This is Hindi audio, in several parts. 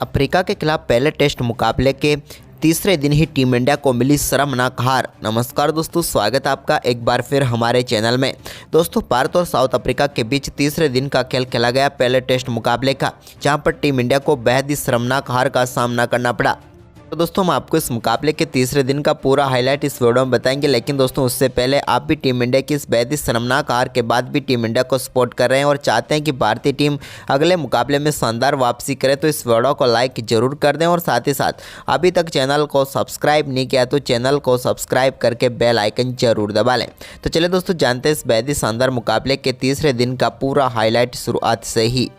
अफ्रीका के खिलाफ पहले टेस्ट मुकाबले के तीसरे दिन ही टीम इंडिया को मिली शर्मनाक हार। नमस्कार दोस्तों, स्वागत है आपका एक बार फिर हमारे चैनल में। दोस्तों, भारत और साउथ अफ्रीका के बीच तीसरे दिन का खेल खेला गया पहले टेस्ट मुकाबले का, जहां पर टीम इंडिया को बेहद ही शर्मनाक हार का सामना करना पड़ा। तो दोस्तों, हम आपको इस मुकाबले के तीसरे दिन का पूरा हाईलाइट इस वीडियो में बताएंगे, लेकिन दोस्तों उससे पहले आप भी टीम इंडिया की इस बेहद ही शर्मनाक हार के बाद भी टीम इंडिया को सपोर्ट कर रहे हैं और चाहते हैं कि भारतीय टीम अगले मुकाबले में शानदार वापसी करे, तो इस वीडियो को लाइक जरूर कर दें और साथ ही साथ अभी तक चैनल को सब्सक्राइब नहीं किया तो चैनल को सब्सक्राइब करके बेल आइकन जरूर दबा लें। तो चलिए दोस्तों, जानते हैं इस बेहद ही शानदार मुकाबले के तीसरे दिन का पूरा हाईलाइट शुरुआत से ही।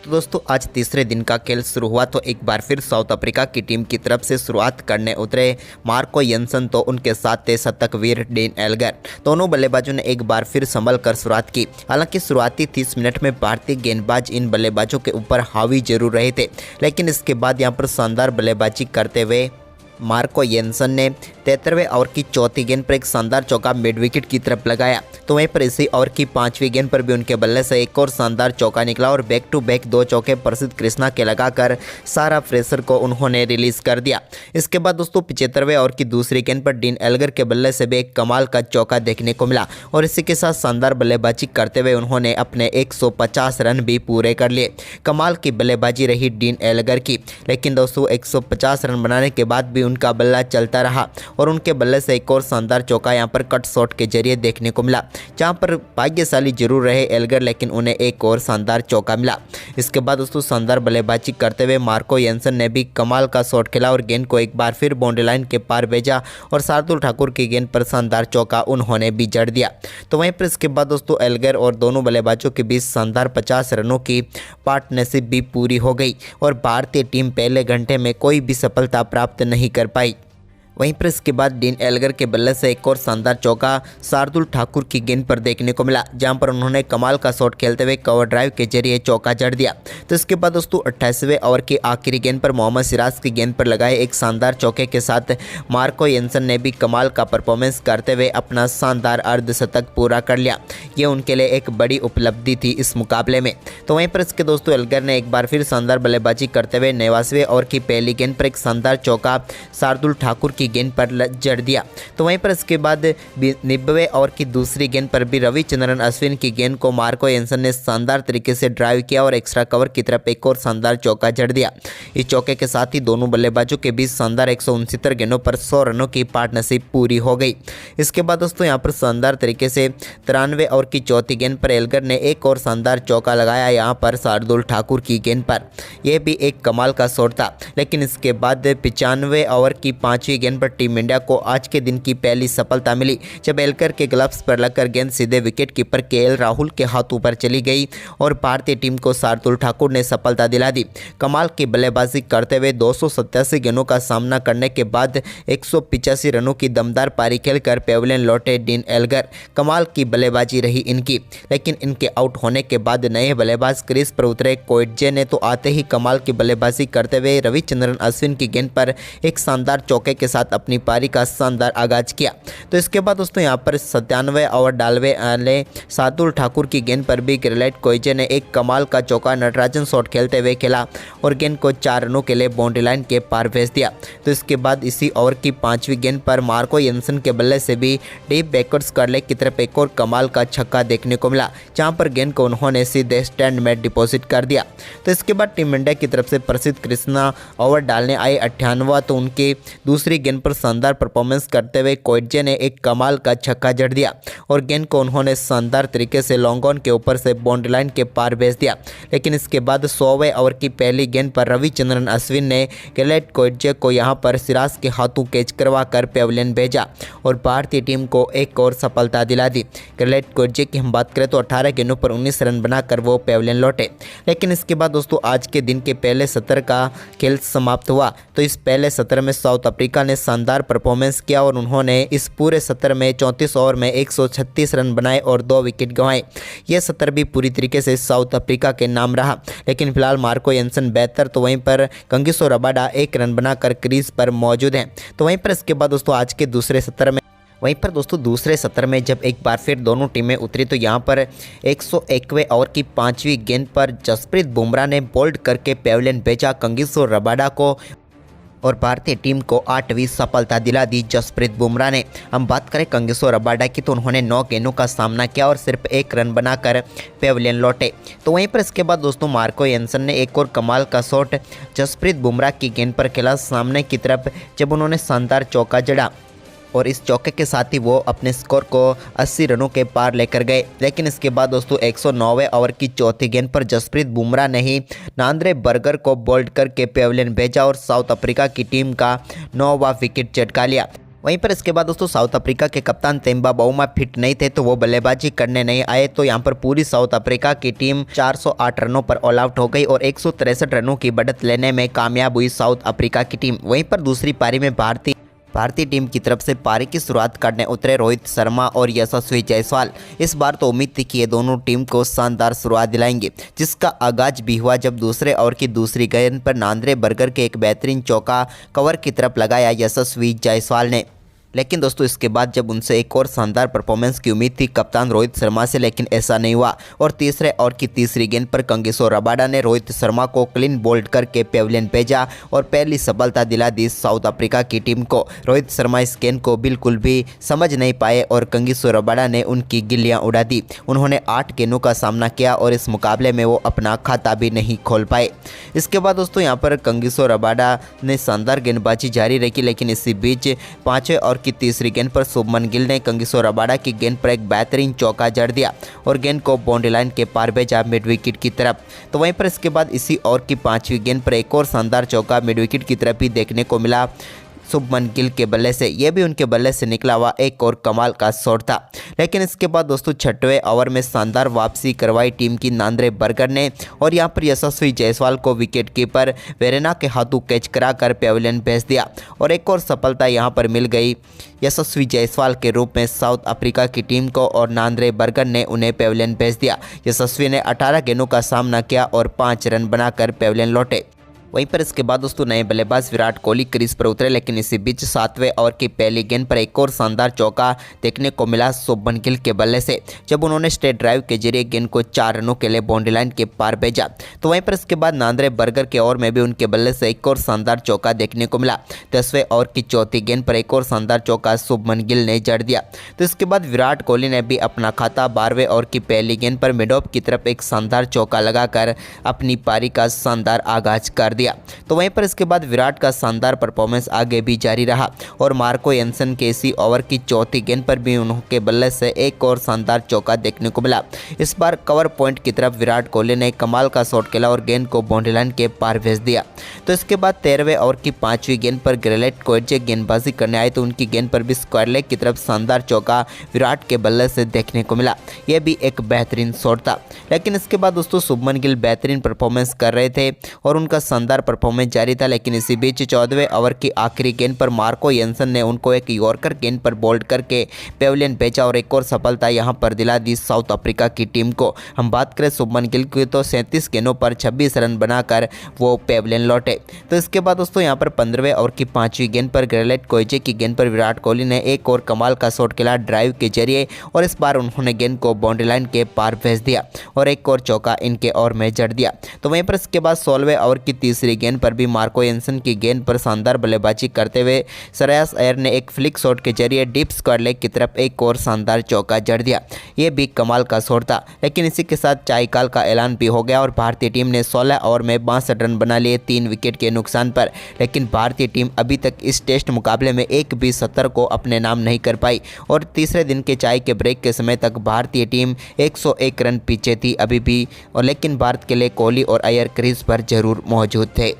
तो दोस्तों, आज तीसरे दिन का खेल शुरू हुआ तो एक बार फिर साउथ अफ्रीका की टीम की तरफ से शुरुआत करने उतरे मार्को यंसन, तो उनके साथ थे शतकवीर डीन एल्गर। दोनों बल्लेबाजों ने एक बार फिर संभल कर शुरुआत की। हालांकि शुरुआती 30 मिनट में भारतीय गेंदबाज इन बल्लेबाजों के ऊपर हावी जरूर रहे थे, लेकिन इसके बाद यहां पर शानदार बल्लेबाजी करते हुए मार्को यंसन ने 73वें ओवर की चौथी गेंद पर एक शानदार चौका मिड विकेट की तरफ लगाया। तो वहीं पर इसी ओवर की 5वीं गेंद पर भी उनके बल्ले से एक और शानदार चौका निकला और बैक टू बैक 2 चौके प्रसिद्ध कृष्णा के लगाकर सारा प्रेशर को उन्होंने रिलीज कर दिया। इसके बाद दोस्तों 75वें ओवर की दूसरी गेंद पर डीन एल्गर के बल्ले से भी एक कमाल का चौका देखने को मिला और इसी के साथ शानदार बल्लेबाजी करते हुए उन्होंने अपने 150 रन भी पूरे कर लिए। कमाल की बल्लेबाजी रही डीन एल्गर की, लेकिन दोस्तों 150 रन बनाने के बाद भी उनका बल्ला चलता रहा और उनके बल्ले से एक और शानदार चौका यहां पर कट शॉट के जरिए देखने को मिला, जहां पर भाग्यशाली जरूर रहे एल्गर, लेकिन उन्हें एक और शानदार चौका मिला। इसके बाद दोस्तों शानदार बल्लेबाजी करते हुए मार्को यंसन ने भी कमाल का शॉट खेला और गेंद को एक बार फिर बाउंड्री लाइन के पार भेजा और शार्दुल ठाकुर की गेंद पर शानदार चौका उन्होंने भी जड़ दिया। तो वहीं पर इसके बाद दोस्तों एल्गर और दोनों बल्लेबाजों के बीच शानदार 50 रनों की पार्टनरशिप भी पूरी हो गई और भारतीय टीम पहले घंटे में कोई भी सफलता प्राप्त नहीं कर पाई। वहीं पर इसके बाद डीन एल्गर के बल्ले से एक और शानदार चौका शार्दुल ठाकुर की गेंद पर देखने को मिला, जहां पर उन्होंने कमाल का शॉट खेलते हुए कवर ड्राइव के जरिए चौका जड़ दिया। तो इसके बाद दोस्तों 28वें ओवर की आखिरी गेंद पर मोहम्मद सिराज की गेंद पर लगाए एक शानदार चौके के साथ मार्को यंसन ने भी कमाल का परफॉर्मेंस करते हुए अपना शानदार अर्धशतक पूरा कर लिया। ये उनके लिए एक बड़ी उपलब्धि थी इस मुकाबले में। तो वहीं पर इसके दोस्तों एल्गर ने एक बार फिर शानदार बल्लेबाजी करते हुए 89वें ओवर की पहली गेंद पर एक शानदार चौका शार्दुल ठाकुर की गेंद पर जड़ दिया। तो वहीं पर इसके बाद 90वें ओवर की दूसरी गेंद पर भी रविचंद्रन अश्विन की गेंद को मार्को यंसन ने शानदार तरीके से ड्राइव किया और एक्स्ट्रा कवर की तरफ एक और शानदार चौका जड़ दिया। इस चौके के साथ ही दोनों बल्लेबाजों के बीच शानदार 169 गेंदों पर 100 रनों की पार्टनरशिप पूरी हो गई। इसके बाद दोस्तों यहां पर शानदार तरीके से 93वें ओवर की चौथी गेंद पर एल्गर ने एक और शानदार चौका लगाया यहां पर शार्दुल ठाकुर की गेंद पर। यह भी एक कमाल का शॉट था, लेकिन इसके बाद 95वें ओवर की 5वीं गेंद पर टीम इंडिया को आज के दिन की पहली सफलता मिली, जब एल्गर के ग्लव्स पर लगकर गेंद सीधे विकेट कीपर केएल राहुल के हाथों पर चली गई और भारतीय टीम को शार्दुल ठाकुर ने सफलता दिला दी। कमाल की बल्लेबाजी करते हुए 287 गेंदों का सामना करने के बाद 185 रनों की दमदार पारी खेलकर पेविलियन लौटे डीन एल्गर। कमाल की बल्लेबाजी रही इनकी, लेकिन इनके आउट होने के बाद नए बल्लेबाज क्रीज पर उतरे कोएटजे ने तो आते ही कमाल की बल्लेबाजी करते हुए रविचंद्रन अश्विन की गेंद पर एक शानदार चौके के साथ अपनी पारी का शानदार आगाज किया। तो इसके बाद दोस्तों यहां पर 97वें ओवर डालवे वाले शार्दुल ठाकुर की गेंद पर भी ग्रेलेट कोएटजे ने एक कमाल का चौका नटराजन शॉट खेलते हुए खेला और गेंद को 4 रनों के लिए बाउंड्री लाइन के पार भेज दिया। तो इसके बाद इसी ओवर की 5वीं गेंद पर मार्को यंसन के बल्ले से भी डीप बैकवर्ड्स करले की तरफ एक और कमाल का छक्का देखने को मिला, जहां पर गेंद को उन्होंने सीधे स्टैंड में डिपॉजिट कर दिया। तो इसके बाद टीम इंडिया की तरफ से प्रसिद्ध कृष्णा ओवर डालने आए 98वां, तो उनकी दूसरी गेंद पर शानदार परफॉर्मेंस करते हुए कोएटजे ने एक कमाल का छक्का जड़ दिया और गेंद को उन्होंने शानदार तरीके से लॉन्ग ऑन के ऊपर से बाउंड्री लाइन के पार भेज दिया। लेकिन इसके बाद 100वें ओवर की पहली गेंद पर रविचंद्रन अश्विन ने ग्रेलेट कोएटजे को यहां पर सिराज के हाथों कैच करवा कर पेविलियन भेजा और भारतीय टीम को एक और सफलता दिला दी। ग्रेलेट कोएटजे की हम बात करें तो 18 गेंदों पर 19 रन बनाकर वो पेविलियन लौटे। लेकिन इसके बाद दोस्तों आज के दिन के पहले सत्र का खेल समाप्त हुआ, तो इस पहले सत्र में साउथ अफ्रीका ने शानदार परफॉर्मेंस किया और उन्होंने इस पूरे सत्र में 34 ओवर में 136 रन बनाए और 2 विकेट गंवाए। यह सत्र भी पूरी तरीके से साउथ अफ्रीका के नाम रहा, लेकिन फिलहाल मार्को यंसन बेहतर, तो वहीं पर कंगिसो रबाडा 1 रन बनाकर क्रीज पर मौजूद हैं। तो वहीं पर इसके बाद दोस्तों आज के दूसरे सत्र में वहीं पर दोस्तों दूसरे सत्र में जब एक बार फिर दोनों टीमें उतरी तो यहां पर 101वें ओवर की 5वीं गेंद पर जसप्रीत बुमराह ने बोल्ड करके पेविलियन भेजा कांगिसो रबाडा को और भारतीय टीम को 8वीं सफलता दिला दी जसप्रीत बुमराह ने। हम बात करें कांगिसो रबाडा की तो उन्होंने 9 गेंदों का सामना किया और सिर्फ 1 रन बनाकर पेविलियन लौटे। तो वहीं पर इसके बाद दोस्तों मार्को एंसन ने एक और कमाल का शॉट जसप्रीत बुमराह की गेंद पर खेला सामने की तरफ, जब उन्होंने शानदार चौका जड़ा और इस चौके के साथ ही वो अपने स्कोर को 80 रनों के पार लेकर गए। लेकिन इसके बाद दोस्तों 109वें ओवर की चौथी गेंद पर जसप्रीत बुमराह ने ही नांद्रे बर्गर को बोल्ड करके पेविलियन भेजा और साउथ अफ्रीका की टीम का 9वां विकेट चटका लिया। वहीं पर इसके बाद दोस्तों साउथ अफ्रीका के कप्तान तेम्बा बाउमा फिट नहीं थे तो वो बल्लेबाजी करने नहीं आए, तो यहां पर पूरी साउथ अफ्रीका की टीम 408 रनों पर ऑल आउट हो गई और 163 रनों की बढ़त लेने में कामयाब हुई साउथ अफ्रीका की टीम। वहीं पर दूसरी पारी में भारतीय टीम की तरफ से पारी की शुरुआत करने उतरे रोहित शर्मा और यशस्वी जायसवाल। इस बार तो उम्मीद थी कि ये दोनों टीम को शानदार शुरुआत दिलाएंगे, जिसका आगाज भी हुआ जब दूसरे ओवर की दूसरी गेंद पर नांद्रे बर्गर के एक बेहतरीन चौका कवर की तरफ लगाया यशस्वी जायसवाल ने। लेकिन दोस्तों इसके बाद जब उनसे एक और शानदार परफॉर्मेंस की उम्मीद थी कप्तान रोहित शर्मा से, लेकिन ऐसा नहीं हुआ और तीसरे ओवर की तीसरी गेंद पर कांगिसो रबाडा ने रोहित शर्मा को क्लीन बोल्ड करके पेविलियन भेजा और पहली सफलता दिला दी साउथ अफ्रीका की टीम को। रोहित शर्मा इस गेंद को बिल्कुल भी समझ नहीं पाए और कांगिसो रबाडा ने उनकी गिल्लियां उड़ा दी। उन्होंने 8 गेंदों का सामना किया और इस मुकाबले में वो अपना खाता भी नहीं खोल पाए। इसके बाद दोस्तों यहाँ पर कांगिसो रबाडा ने शानदार गेंदबाजी जारी रखी, लेकिन इसी बीच 5वें ओवर की तीसरी गेंद पर शुभमन गिल ने कांगिसो रबाडा की गेंद पर एक बेहतरीन चौका जड़ दिया और गेंद को बाउंड्री लाइन के पार भेजा मिड विकेट की तरफ। तो वहीं पर इसके बाद इसी ओवर की 5वीं गेंद पर एक और शानदार चौका मिड विकेट की तरफ ही देखने को मिला शुभमन गिल के बल्ले से। यह भी उनके बल्ले से निकला हुआ एक और कमाल का शॉट था। लेकिन इसके बाद दोस्तों 6वें ओवर में शानदार वापसी करवाई टीम की नांद्रे बर्गर ने और यहां पर यशस्वी जायसवाल को विकेट कीपर वेरेना के हाथों कैच कराकर पेविलियन भेज दिया और एक और सफलता यहां पर मिल गई यशस्वी जायसवाल के रूप में साउथ अफ्रीका की टीम को और नांद्रे बर्गर ने उन्हें पेविलियन भेज दिया। यशस्वी ने 18 गेंदों का सामना किया और 5 रन बनाकर पेविलियन लौटे। वहीं पर इसके बाद दोस्तों नए बल्लेबाज विराट कोहली क्रीज पर उतरे, लेकिन इसी बीच 7वें ओवर की पहली गेंद पर एक और शानदार चौका देखने को मिला शुभमन गिल के बल्ले से, जब उन्होंने स्ट्रेट ड्राइव के जरिए गेंद को 4 रनों के लिए बाउंड्री लाइन के पार भेजा। तो वहीं पर इसके बाद नांद्रे बर्गर के ओवर में भी उनके बल्ले से एक और शानदार चौका देखने को मिला। 10वें ओवर की चौथी गेंद पर एक और शानदार चौका शुभमन गिल ने जड़ दिया। तो इसके बाद विराट कोहली ने भी अपना खाता 12वें ओवर की पहली गेंद पर मिड ऑफ की तरफ एक शानदार चौका लगाकर अपनी पारी का शानदार आगाज कर दिया। तो वहीं पर इसके बाद विराट का शानदार परफॉर्मेंस आगे भी जारी रहा और मार्को एंसन के इसी ओवर की चौथी गेंद पर भी उनके बल्ले से एक और शानदार चौका देखने को मिला। इस बार कवर पॉइंट की तरफ विराट कोहली ने कमाल का शॉट खेला और गेंद को बाउंड्री लाइन के पार भेज दिया। तो इसके बाद 13वें ओवर की 5वीं गेंद पर ग्रेलेट कोएजे गेंदबाजी करने आए तो उनकी गेंद पर भी स्क्वायर लेग की तरफ शानदार चौका विराट के बल्ले से देखने को मिला। यह भी एक बेहतरीन शॉट था। लेकिन इसके बाद दोस्तों शुभमन गिल बेहतरीन परफॉर्मेंस कर रहे थे और उनका शानदार परफॉर्मेंस जारी था। लेकिन इसी बीच 14वें ओवर की आखिरी गेंद पर मार्को एंसन ने उनको एक यॉर्कर गेंद पर बोल्ड करके पेविलियन भेजा और एक और सफलता यहां पर दिला दी साउथ अफ्रीका की टीम को। हम बात करें शुभमन गिल की तो 37 गेंदों पर 26 रन बनाकर वो पेविलियन लौटे। तो इसके बाद दोस्तों यहां पर 15वें ओवर की 5वीं गेंद पर ग्रेलेट कोएजे की गेंद पर विराट कोहली ने एक और कमाल का शॉट खेला ड्राइव के जरिए और इस बार उन्होंने गेंद को बाउंड्री लाइन के पार भेज दिया और एक और चौका इनके ओवर में जड़ दिया। तो वहीं पर इसके बाद 16वें ओवर की तीसरी गेंद पर भी मार्को एंसन की गेंद पर शानदार बल्लेबाजी करते हुए श्रेयस अय्यर ने एक फ्लिक शॉट के जरिए डीप स्क्वायर लेग की तरफ एक और शानदार चौका जड़ दिया। ये भी कमाल का शॉट था। लेकिन इसी के साथ चाईकाल का ऐलान भी हो गया और भारतीय टीम ने 16 ओवर में 62 रन बना लिए 3 विकेट के नुकसान पर। लेकिन भारतीय टीम अभी तक इस टेस्ट मुकाबले में एक भी 70 को अपने नाम नहीं कर पाई और तीसरे दिन के चाय के ब्रेक के समय तक भारतीय टीम 101 रन पीछे थी अभी भी। और लेकिन भारत के लिए कोहली और अय्यर क्रीज पर जरूर मौजूद थे।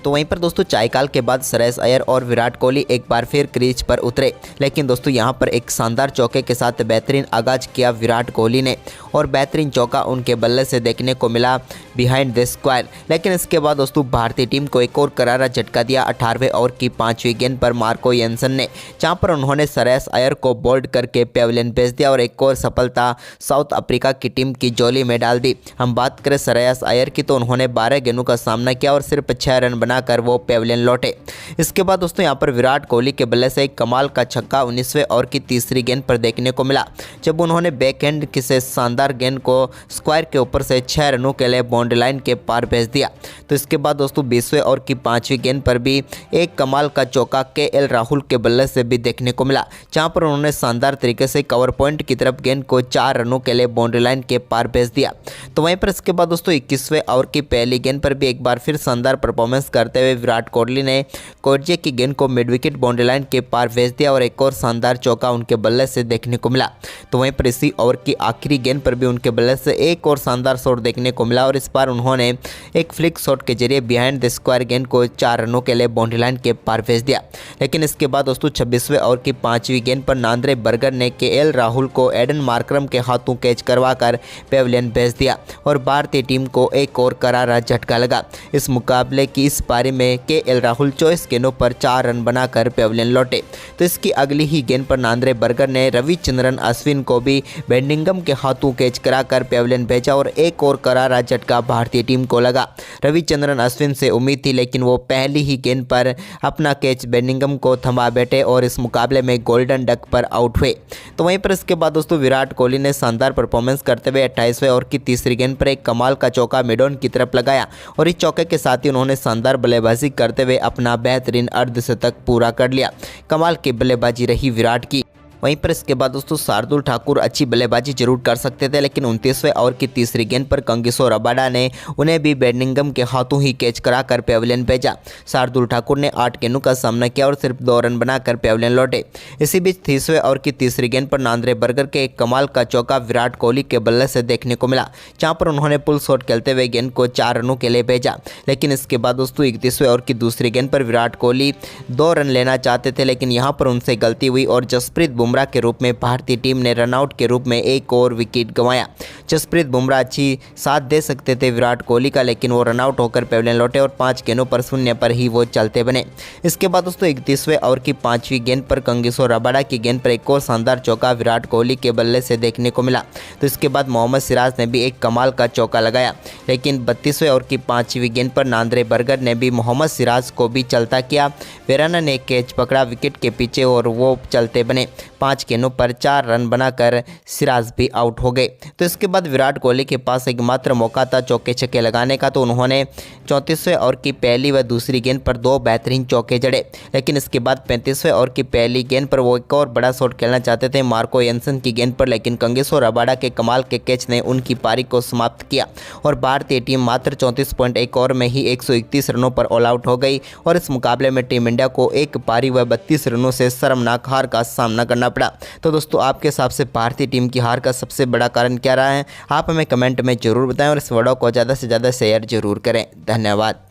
तो वहीं पर दोस्तों चाईकाल के बाद श्रेयस अय्यर और विराट कोहली एक बार फिर क्रीज पर उतरे। लेकिन दोस्तों यहां पर एक शानदार चौके के साथ बेहतरीन आगाज किया विराट कोहली ने और बेहतरीन चौका उनके बल्ले से देखने को मिला बिहाइंड द स्क्वायर। लेकिन इसके बाद दोस्तों भारतीय टीम को एक और करारा झटका दिया 18वें ओवर की 5वीं गेंद पर मार्को एंसन ने, जहां पर उन्होंने श्रेयस अय्यर को बोल्ड करके पेविलियन भेज दिया और एक और सफलता साउथ अफ्रीका की टीम की झोली में डाल दी। हम बात करें श्रेयस अय्यर की तो उन्होंने 12 गेंदों का सामना किया और सिर्फ 6 रन बनाकर वो पेविलियन लौटे। इसके बाद दोस्तों यहाँ पर विराट कोहली के बल्ले से एक कमाल का छक्का 19वें ओवर की तीसरी गेंद पर देखने को मिला, जब उन्होंने बैकहैंड से शानदार गेंद को स्क्वायर के ऊपर से 6 रनों के लिए बाउंड्री लाइन के पार भेज दिया। तो इसके बाद दोस्तों 20वें ओवर की 5वीं गेंद पर भी एक कमाल का चौका केएल राहुल के बल्ले से भी देखने को मिला, जहां पर उन्होंने शानदार तरीके से कवर पॉइंट की तरफ गेंद को 4 रनों के लिए बाउंड्री लाइन के पार भेज दिया। तो वहीं पर इसके बाद दोस्तों 21वें ओवर की पहली गेंद पर भी एक बार फिर शानदार परफॉर्मेंस करते हुए विराट कोहली ने कोरजे की गेंद को मिड विकेट बाउंड्री लाइन के पार भेज दिया और एक और शानदार चौका उनके बल्ले से देखने को मिला। तो वहीं पर इसी ओवर की आखिरी गेंद पर भी उनके बल्ले से एक और शानदार शॉट देखने को मिला और इस बार उन्होंने एक फ्लिक शॉट के जरिए बिहाइंड द स्क्वायर गेंद को 4 रनों के लिए बाउंड्री लाइन के पार भेज दिया। लेकिन इसके बाद दोस्तों 26वें ओवर की 5वीं गेंद पर नांद्रे बर्गर ने केएल राहुल को एडन मार्करम के हाथों कैच करवाकर पेविलियन भेज दिया और भारतीय टीम को एक और करारा झटका लगा। इस मुकाबले की इस पारी में केएल राहुल 24 गेंदों पर 4 रन बनाकर पेविलियन लौटे। तो इसकी अगली ही गेंद पर नांद्रे बर्गर ने रविचंद्रन अश्विन को भी बेंडिंगम के हाथों कैच कराकर पेविलियन भेजा और एक और करारा झटका भारतीय टीम को लगा। रविचंद्रन अश्विन से उम्मीद थी, लेकिन वो पहली ही गेंद पर अपना कैच बेंडिंगम को थमा बैठे और इस मुकाबले में गोल्डन डक पर आउट हुए। तो वहीं पर इसके बाद दोस्तों विराट कोहली ने शानदार परफॉर्मेंस करते हुए 28वें ओवर की तीसरी गेंद पर एक कमाल का चौका मिडॉन की तरफ लगाया और इस चौके के साथ ही उन्होंने शानदार बल्लेबाजी करते हुए अपना बेहतरीन अर्धशतक पूरा कर लिया। कमाल की बल्लेबाजी रही विराट की। वहीं पर इसके बाद दोस्तों शार्दुल ठाकुर अच्छी बल्लेबाजी जरूर कर सकते थे, लेकिन 29वें ओवर की तीसरी गेंद पर कंगिसो रबाडा ने उन्हें भी बेंडिंगम के हाथों ही कैच कराकर पेविलियन भेजा। शार्दुल ठाकुर ने 8 गेंदों का सामना किया और सिर्फ 2 रन बनाकर पेविलियन लौटे। इसी बीच 30वें ओवर की तीसरी गेंद पर नांद्रे बर्गर के एक कमाल का चौका विराट कोहली के बल्ले से देखने को मिला, जहां पर उन्होंने पुल शॉट खेलते हुए गेंद को 4 रनों के लिए भेजा। लेकिन इसके बाद दोस्तों 31वें ओवर की दूसरी गेंद पर विराट कोहली 2 रन लेना चाहते थे, लेकिन यहां पर उनसे गलती हुई और जसप्रीत बुमराह के रूप में भारतीय टीम ने रनआउट के रूप में एक और विकेट गंवाया। जसप्रीत बुमराह अच्छी साथ दे सकते थे विराट कोहली का, लेकिन वो रनआउट होकर पेविलियन लौटे और 5 गेंदों पर 0 पर ही वो चलते बने। इसके बाद दोस्तों 31वें ओवर की 5वीं गेंद पर कंगिसो रबाडा की गेंद पर एक और शानदार चौका विराट कोहली के बल्ले से देखने को मिला। तो इसके बाद मोहम्मद सिराज ने भी एक कमाल का चौका लगाया, लेकिन 32वें ओवर की 5वीं गेंद पर नांद्रे बर्गर ने भी मोहम्मद सिराज को भी चलता किया। वेराना ने कैच पकड़ा विकेट के पीछे और वो चलते बने। 5 गेंदों पर 4 रन बनाकर सिराज भी आउट हो गए। तो इसके बाद विराट कोहली के पास एकमात्र मौका था चौके छक्के लगाने का, तो उन्होंने 34वें ओवर की पहली व दूसरी गेंद पर 2 बेहतरीन चौके जड़े। लेकिन इसके बाद 35वें ओवर की पहली गेंद पर वो एक और बड़ा शॉट खेलना चाहते थे मार्को एंसन की गेंद पर, लेकिन कंगिसो रबाडा के कमाल के कैच ने उनकी पारी को समाप्त किया और भारतीय टीम मात्र 34.1 ओवर में ही 131 रनों पर ऑल आउट हो गई और इस मुकाबले में टीम इंडिया को एक पारी व 32 रनों से शर्मनाक हार का सामना करना पड़ा। तो दोस्तों आपके हिसाब से भारतीय टीम की हार का सबसे बड़ा कारण क्या रहा है, आप हमें कमेंट में जरूर बताएं और इस वीडियो को ज़्यादा से ज़्यादा शेयर जरूर करें। धन्यवाद।